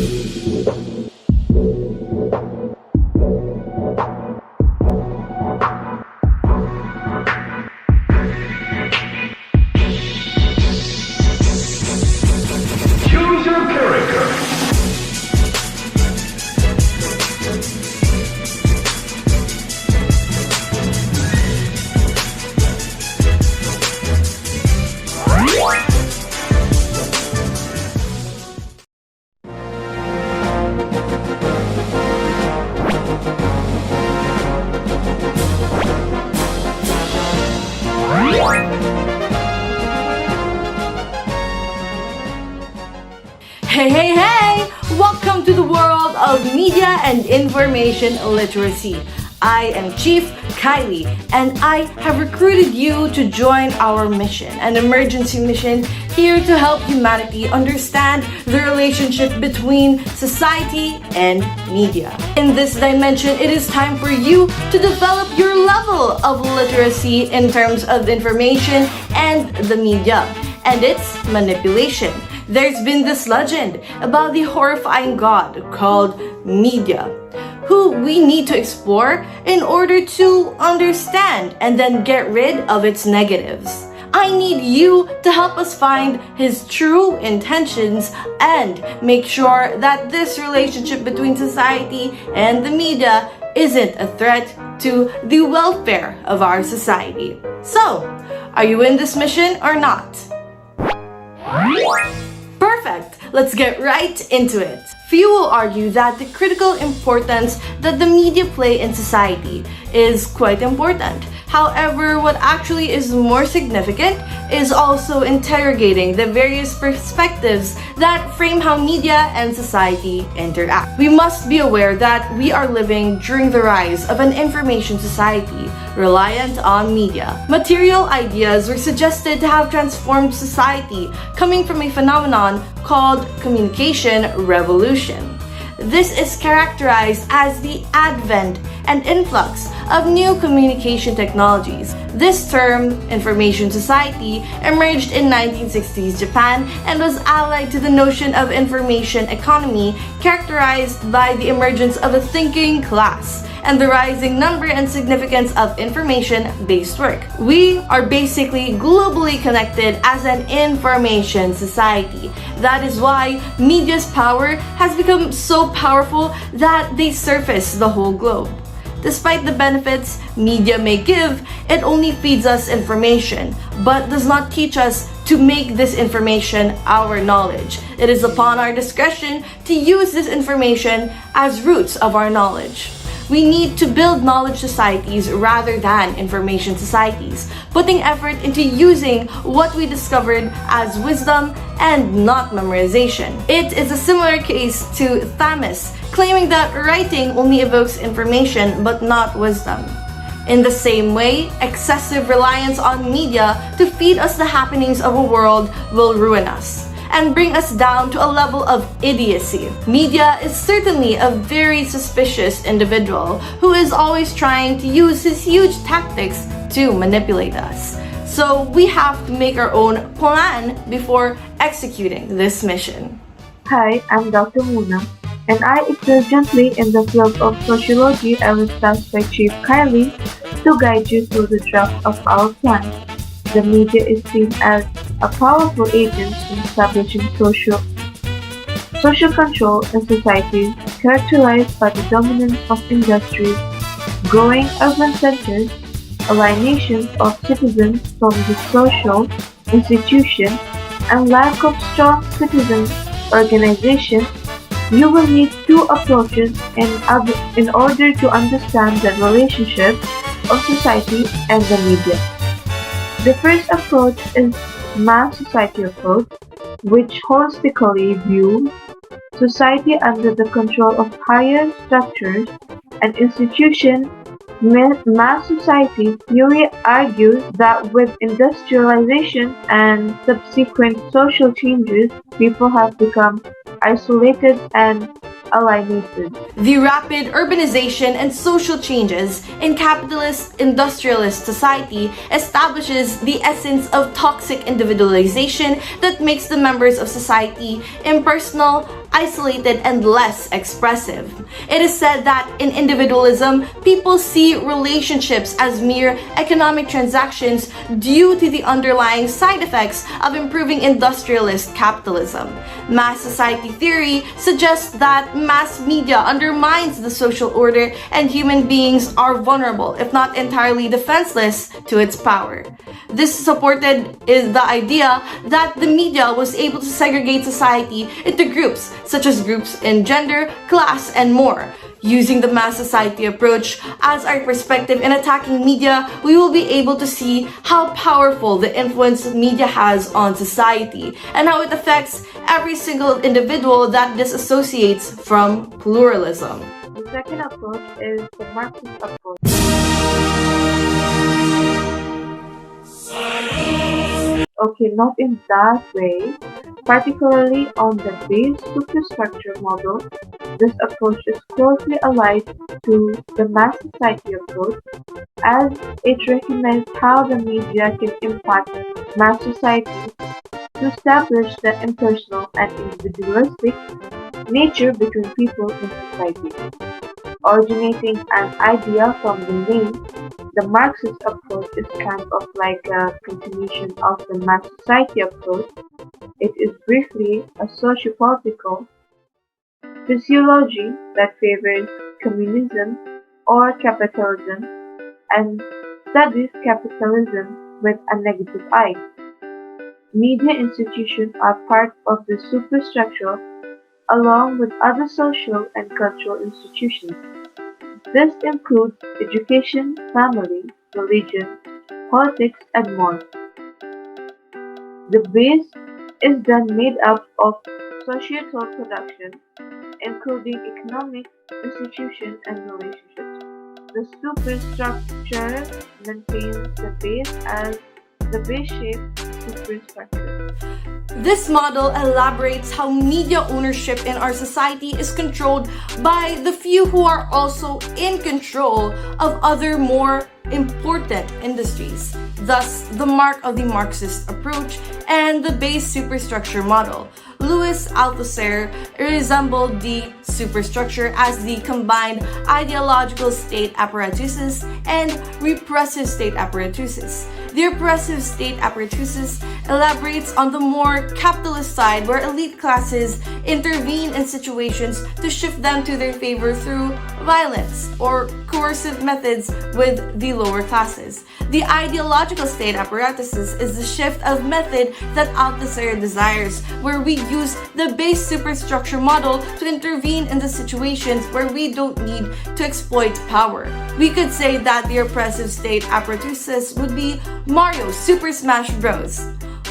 Choose your character. Hey! Welcome to the world of media and information literacy. I am Chief Kylie, and I have recruited you to join our mission, an emergency mission here to help humanity understand the relationship between society and media. In this dimension, it is time for you to develop your level of literacy in terms of information and the media, and its manipulation. There's been this legend about the horrifying god called media, who we need to explore in order to understand and then get rid of its negatives. I need you to help us find his true intentions and make sure that this relationship between society and the media isn't a threat to the welfare of our society. So, are you in this mission or not? Perfect! Let's get right into it. Few will argue that the critical importance that the media play in society is quite important. However, what actually is more significant is also interrogating the various perspectives that frame how media and society interact. We must be aware that we are living during the rise of an information society reliant on media. Material ideas were suggested to have transformed society, coming from a phenomenon called communication revolution. This is characterized as the advent and influx of new communication technologies. This term, information society, emerged in 1960s Japan and was allied to the notion of information economy, characterized by the emergence of a thinking class and the rising number and significance of information-based work. We are basically globally connected as an information society. That is why media's power has become so powerful that they surface the whole globe. Despite the benefits media may give, it only feeds us information, but does not teach us to make this information our knowledge. It is upon our discretion to use this information as roots of our knowledge. We need to build knowledge societies rather than information societies, putting effort into using what we discovered as wisdom and not memorization. It is a similar case to Thomas, claiming that writing only evokes information but not wisdom. In the same way, excessive reliance on media to feed us the happenings of a world will ruin us and bring us down to a level of idiocy. Media is certainly a very suspicious individual who is always trying to use his huge tactics to manipulate us. So we have to make our own plan before executing this mission. Hi, I'm Dr. Muna, and I excel gently in the field of sociology. I was tasked by Chief Kylie to guide you through the draft of our plan. The media is seen as a powerful agent in establishing social control in societies characterized by the dominance of industries, growing urban centers, alienation of citizens from the social institution, and lack of strong citizen organization. You will need two approaches in order to understand the relationship of society and the media. The first approach is mass society approach, which holistically views society under the control of higher structures and institutions. Mass society theory argues that with industrialization and subsequent social changes, people have become isolated and alienated. The rapid urbanization and social changes in capitalist industrialist society establishes the essence of toxic individualization that makes the members of society impersonal, isolated, and less expressive. It is said that in individualism, people see relationships as mere economic transactions due to the underlying side effects of improving industrialist capitalism. Mass society theory suggests that mass media undermines the social order and human beings are vulnerable, if not entirely defenseless, to its power. This supported is the idea that the media was able to segregate society into groups, such as groups in gender, class, and more. Using the mass society approach as our perspective in attacking media, we will be able to see how powerful the influence media has on society and how it affects every single individual that disassociates from pluralism. The second approach is the Marxist approach. Okay, not in that way. Particularly on the base-superstructure model, this approach is closely allied to the mass society approach, as it recognizes how the media can impact mass society to establish the impersonal and individualistic nature between people in society. Originating an idea from the name, the Marxist approach is kind of like a continuation of the mass society approach. It is briefly a socio-political physiology that favors communism or capitalism and studies capitalism with a negative eye. Media institutions are part of the superstructure along with other social and cultural institutions. This includes education, family, religion, politics, and more. The base is then made up of societal production, including economic, institutions, and relationships. The superstructure maintains the base as the base-shaped superstructure. This model elaborates how media ownership in our society is controlled by the few who are also in control of other more important industries, thus the mark of the Marxist approach and the base superstructure model. Louis Althusser resembled the superstructure as the combined ideological state apparatuses and repressive state apparatuses. The repressive state apparatuses elaborates on the more capitalist side where elite classes intervene in situations to shift them to their favor through violence or coercive methods with the lower classes. The ideological state apparatuses is the shift of method that Althusser desires, where we use the base superstructure model to intervene in the situations where we don't need to exploit power. We could say that the oppressive state apparatuses would be Mario Super Smash Bros.,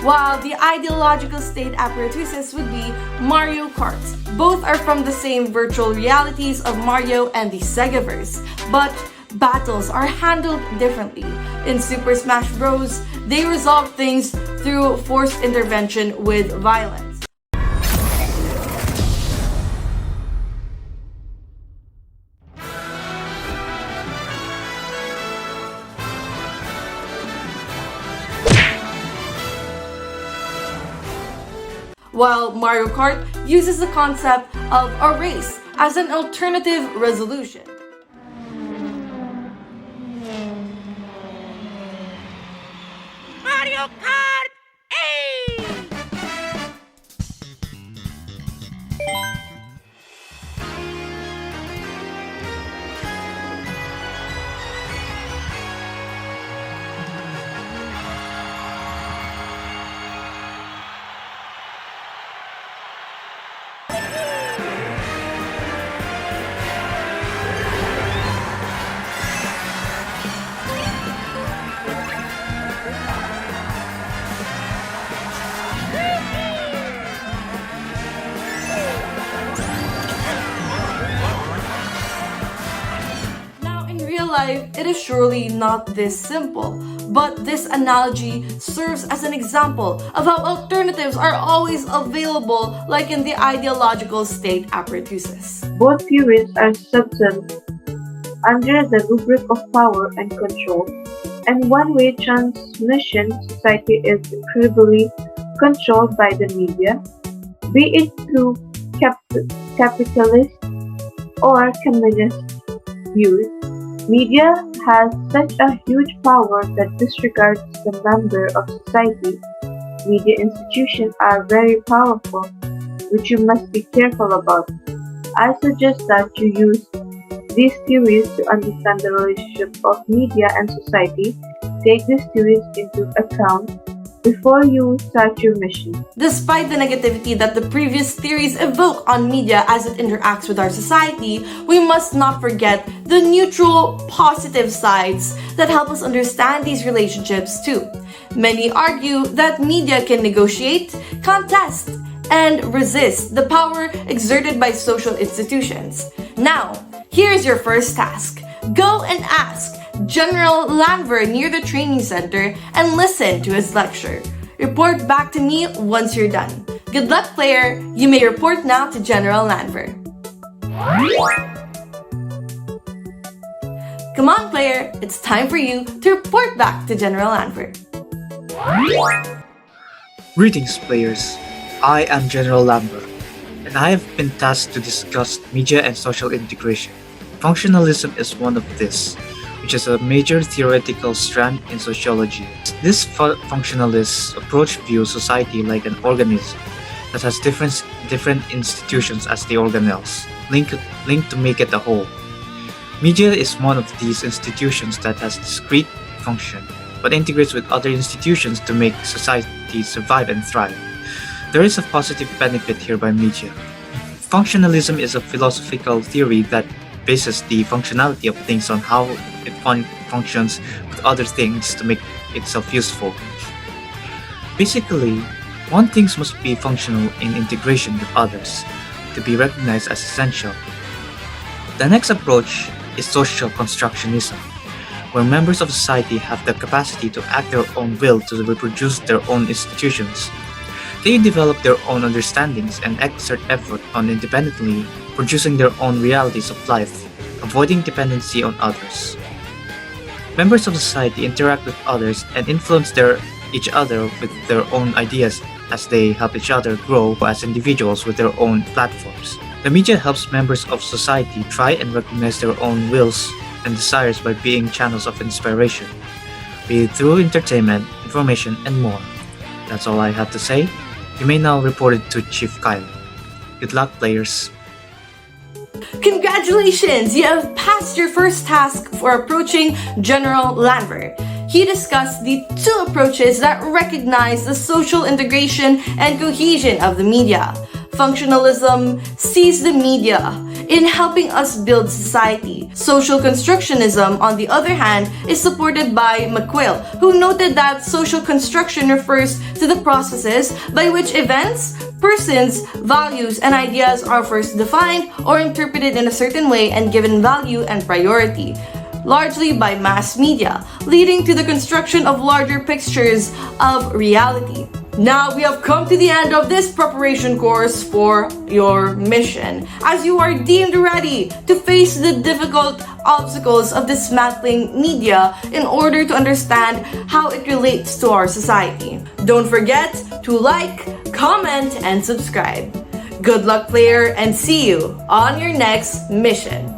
while the ideological state apparatuses would be Mario Kart. Both are from the same virtual realities of Mario and the Segaverse, but battles are handled differently. In Super Smash Bros., they resolve things through forced intervention with violence. While Mario Kart uses the concept of a race as an alternative resolution. Mario Kart 8! Life, it is surely not this simple. But this analogy serves as an example of how alternatives are always available, like in the ideological state apparatus. Both theories are subsumed under the rubric of power and control, and one-way transmission society is incredibly controlled by the media, be it through capitalist or communist views. Media has such a huge power that disregards the member of society. Media institutions are very powerful, which you must be careful about. I suggest that you use these theories to understand the relationship of media and society. Take these theories into account before you start your mission. Despite the negativity that the previous theories evoke on media as it interacts with our society, we must not forget the neutral, positive sides that help us understand these relationships too. Many argue that media can negotiate, contest, and resist the power exerted by social institutions. Now, here's your first task. Go and ask General Lanver near the training center and listen to his lecture. Report back to me once you're done. Good luck, player! You may report now to General Lanver. Come on, player! It's time for you to report back to General Lanver. Greetings, players. I am General Lambert, and I have been tasked to discuss media and social integration. Functionalism is one of these, which is a major theoretical strand in sociology. This functionalist approach views society like an organism that has different institutions as the organelles, linked to make it a whole. Media is one of these institutions that has discrete function, but integrates with other institutions to make society survive and thrive. There is a positive benefit here by media. Functionalism is a philosophical theory that bases the functionality of things on how it functions with other things to make itself useful. Basically, one thing must be functional in integration with others to be recognized as essential. The next approach is social constructionism, where members of society have the capacity to act their own will to reproduce their own institutions. They develop their own understandings and exert effort on independently producing their own realities of life, avoiding dependency on others. Members of society interact with others and influence each other with their own ideas as they help each other grow as individuals with their own platforms. The media helps members of society try and recognize their own wills and desires by being channels of inspiration, be it through entertainment, information, and more. That's all I have to say. You may now report it to Chief Kyle. Good luck, players. Congratulations! You have passed your first task for approaching General Lanver. He discussed the two approaches that recognize the social integration and cohesion of the media. Functionalism sees the media in helping us build society. Social constructionism, on the other hand, is supported by McQuill, who noted that social construction refers to the processes by which events, persons, values, and ideas are first defined or interpreted in a certain way and given value and priority, largely by mass media, leading to the construction of larger pictures of reality. Now we have come to the end of this preparation course for your mission, as you are deemed ready to face the difficult obstacles of dismantling media in order to understand how it relates to our society. Don't forget to like, comment, and subscribe. Good luck, player, and see you on your next mission.